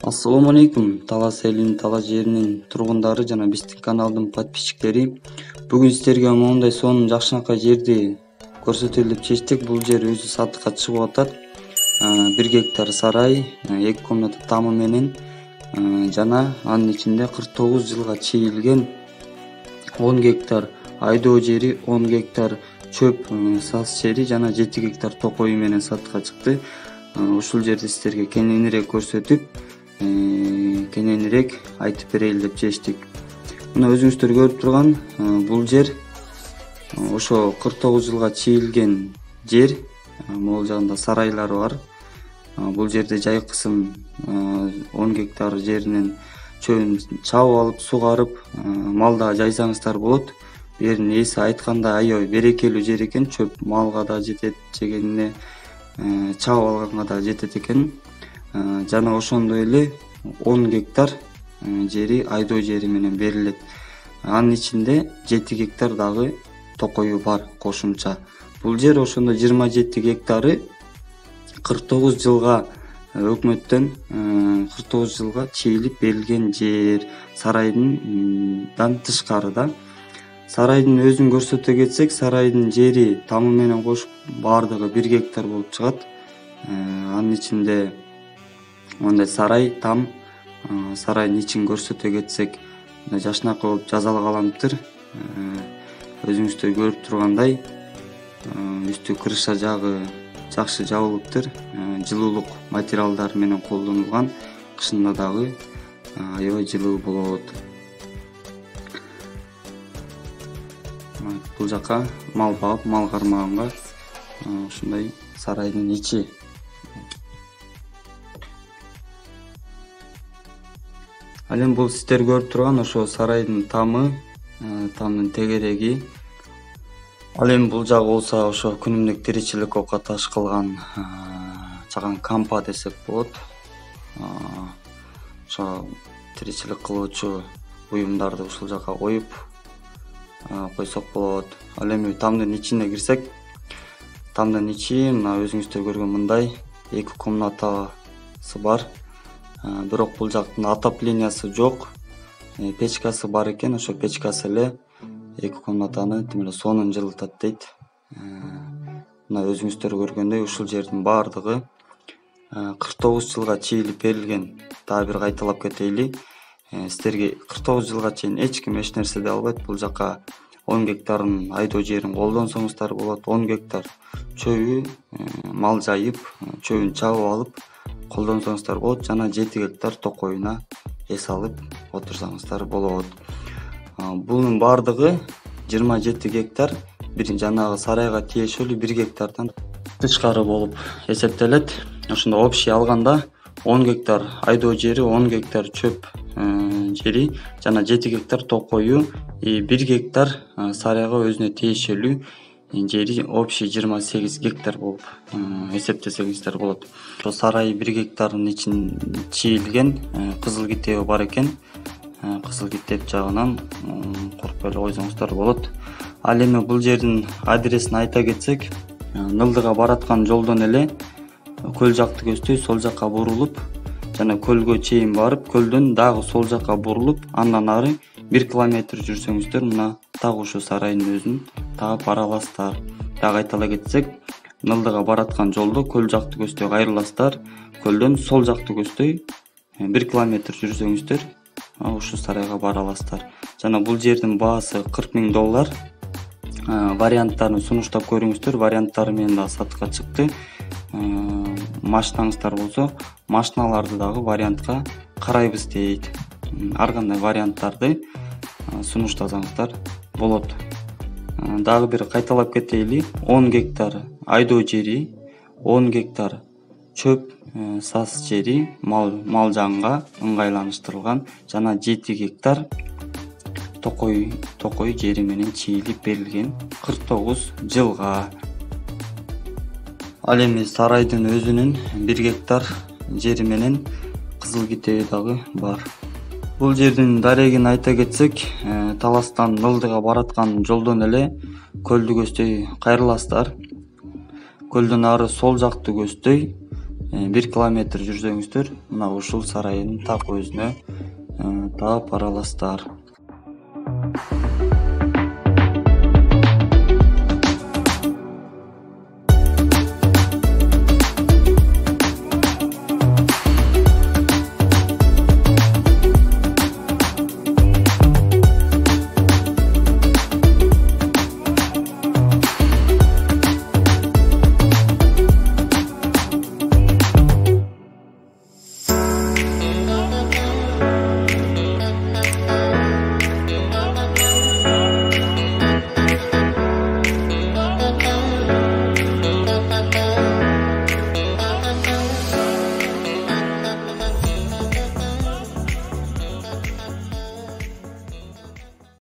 Ассаламу алейкум, Талас элинин, Талас жеринин тургундары жана биздин каналдын подписчиктери. Бүгүн сиздерге моундай сонун жакшынакай жерди көрсөтөлү деп чечтик. Бул жер өзү сатыкка чыгып атат. 1 гектар сарай, 2 комната тамы менен жана анын ичинде 49 жылга чейилген 10 гектар айдоо жери, 10 гектар чөп саз жери жана 7 гектар токою менен сатыкка чыкты. Ушул жерди сиздерге кененирээк көрсөтүп, кененирээк айтып берели деп чечтик. Мына өзүңүздөр көрүп турган бул жер ошо 49 жылга чейилген жер. Могул жагында сарайлары бар. Бул жерде жайкысын 10 гектар жеринен чөбүн чабып алып, сугарып, малда жайсаңыздар болот. Берин ээси айткандай аябай берекелүү жер экен. Чөп малга да жетет, жегенине чабып алганга да жетет экен. Жана ошондой эле 10 гектар жери айдоо жери менен берилет. Анын ичинде 7 гектар дагы токою бар кошумча. Бул жер ошондо 27 гектары 49 жылга өкмөттөн 49 жылга чейилип берилген жер. Сарайдан тышкары да. Сарайдын өзүн көрсөтө кетсек, сарайдын жери тамы менен кошуп баардыгы 1 гектар болуп чыгат. Анын ичинде мындай сарай, там, сарайдын ичин көрсөтө кетсек, жакшынакай болуп жазалгаланыптыр. Өзүңүздөр көрүп тургандай, үстү крыша жагы жакшы жабылыптыр. Жылуулук материалдар менен колдонулган. Кышында дагы аябай жылуу болот. Бул жака мал багып, мал кармаганга ушундай сарайдын ичи. Ал эми бул сиздер көрүп турган ошо сарайдын тамы, тамдын тегереги. Ал эми бул жагы болсо ошо күнүмдүк тиричилик окаташ кылган чаган кампа десек болот. Ошо тиричилик кылуучу буюмдарды ушул жака коюп койсок болот. Ал эми тамдын ичине кирсек, тамдын ичи мына өзүңүздөр көргөн мындай 2 комнатасы бар. Бирок бул жактын отоплениясы жок. Печкасы бар экен, ошо печкасы эле 2 комнатаны тим эле сонун жылытат дейт. Мына өзүңүздөр көргөндөй ушул жердин баардыгы 49 жылга чейилип берилген. Дагы бир кайталап кетейли. Сиздерге 49 жылга чейин эч ким эч нерсе дей албайт. Бул жака 10 гектарын айдоо жерин колдонсоңуздар болот. 10 гектар чөбү мал жайып, чөбүн чабып алып колдонсоңуздар болот. Жана 7 гектар токоюна эс алып отурсаңыздар болот. Бунун баардыгы 27 гектар бир жанагы сарайга тиешелүү 1 гектардан тышкары болуп эсептелет. Ошондо общий алганда 10 гектар айдоо жери, 10 гектар чөп жери жана 7 гектар токою, 1 гектар сарайга өзүнө тиешелүү жери общий 28 гектар болуп эсептесеңиздер болот. Ошо сарай 1 гектардын ичин чийилген, кызыл китеби бар экен. Кызыл китеп жагынан коркпой эле койсоңуздар болот. Ал эми бул жердин адресин айта кетсек, Нылдыга бараткан жолдон эле көл жакты көздөй сол жакка бурулуп, жана көлгө чейин барып, көлдөн дагы сол жакка бурулуп, андан ары 1 километр жүрсөңүздөр мына так ушу сарайдын өзүн таап бара аласыздар. Дагы айтала кетсек, Нылдыга бараткан жолдо көл жакты көздөй кайрыласыздар. Көлдөн сол жакты көздөй 1 километр жүрсөңүздөр ушу сарайга бара аласыздар. Жана бул жердин баасы $40,000. Варианттарын сунуштап көрүңүздөр. Варианттары менен да сатыкка чыкты. Машинаңыздар болсо, машиналарды дагы вариантка карайбыз дейт. Ар кандай варианттарды сунуштасаңыздар болот. Дагы бир кайталап кетейли. 10 гектар айдоо жери, 10 гектар чөп саз жери мал жанга ыңгайланыштырылган жана 7 гектар токой жери менен чийилип берилген 49 жылга. Ал эми сарайдын өзүнүн 1 гектар жери менен кызыл китеби дагы бар. Бул жердин дарегин айта кетсек, Таластан Нылдыга бараткан жолдон эле көлдү көздөй кайрыласыздар. Көлдөн ары сол жакты көздөй 1 километр жүрсөңүздөр мына ушул сарайдын так өзүнө таап бара аласыздар.